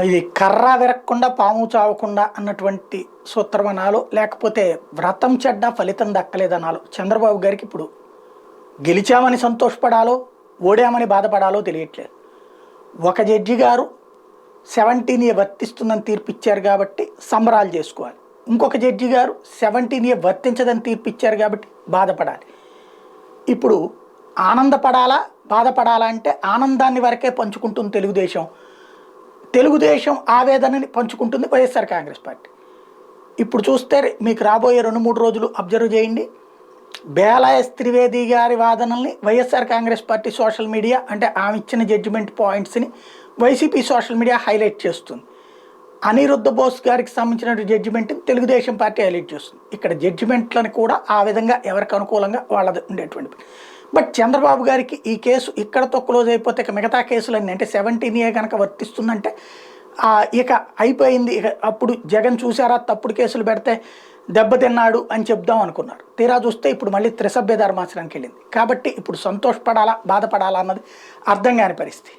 ఇది కర్ర విరక్కుండా పాము చావకుండా అన్నటువంటి సూత్రమనాలో లేకపోతే వ్రతం చెడ్డ ఫలితం దక్కలేదనాలో చంద్రబాబు గారికి ఇప్పుడు గెలిచామని సంతోషపడాలో ఓడామని బాధపడాలో తెలియట్లేదు. ఒక జడ్జి గారు 17A వర్తిస్తుందని తీర్పు ఇచ్చారు కాబట్టి సంబరాలు చేసుకోవాలి. ఇంకొక జడ్జి గారు 17A వర్తించదని తీర్పు ఇచ్చారు కాబట్టి బాధపడాలి. ఇప్పుడు ఆనందపడాలా బాధపడాలా అంటే ఆనందాన్ని వరకే పంచుకుంటుంది తెలుగుదేశం ఆవేదనని పంచుకుంటుంది వైఎస్ఆర్ కాంగ్రెస్ పార్టీ. ఇప్పుడు చూస్తే మీకు రాబోయే 2-3 రోజులు అబ్జర్వ్ చేయండి. బేలాఎస్ త్రివేది గారి వాదనల్ని వైఎస్ఆర్ కాంగ్రెస్ పార్టీ సోషల్ మీడియా అంటే ఆమె ఇచ్చిన జడ్జిమెంట్ పాయింట్స్ని వైసీపీ సోషల్ మీడియా హైలైట్ చేస్తుంది. అనిరుద్ధ బోస్ గారికి సంబంధించిన జడ్జిమెంట్ని తెలుగుదేశం పార్టీ హైలైట్ చేస్తుంది. ఇక్కడ జడ్జిమెంట్లను కూడా ఆ విధంగా ఎవరికి అనుకూలంగా వాళ్ళది ఉండేటువంటి. బట్ చంద్రబాబు గారికి ఈ కేసు ఇక్కడతో క్లోజ్ అయిపోతే ఇక మిగతా కేసులన్నీ అంటే 17A కనుక వర్తిస్తుందంటే ఇక అయిపోయింది. ఇక అప్పుడు జగన్ చూసారా తప్పుడు కేసులు పెడితే దెబ్బతిన్నాడు అని చెప్దాం అనుకున్నారు. తీరా చూస్తే ఇప్పుడు మళ్ళీ త్రిసభ్య ధర్మాసనానికి వెళ్ళింది. కాబట్టి ఇప్పుడు సంతోషపడాలా బాధపడాలా అన్నది అర్థం కాని పరిస్థితి.